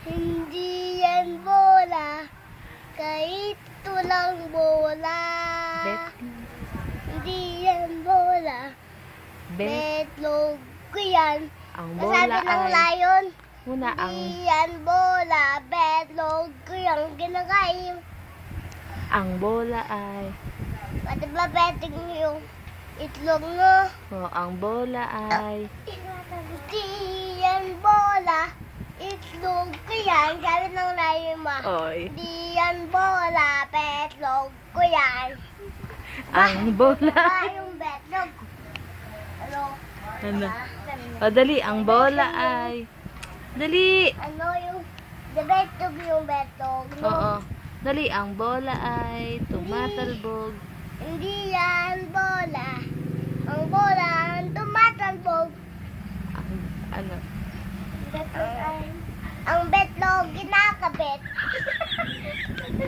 Hindi yan bola, kahit tulang bola. Hindi yan bola, betlog ko yan. Ang Sabi bola ng ay... layon, Muna ang... hindi yan bola, betlog ko yan. Ginagayin. Ang bola ay... Pati ba betting yung itlog mo? Oh, ang bola ay... Hindi yan bola, itlog ko yan. Sabi ng layon mo. Oy. Hindi yan bola, betlog ko yan. Ang bola... Ba yung betlog? Ano? Ano? O, dali. Ang bola ay... Dali! Ano yung betlog yung betlog? No? Oo. Dali. Ang bola ay tumatalbog. Hindi yan bola. Ang bola ang tumatalbog. Ang... Ano? Ang betlog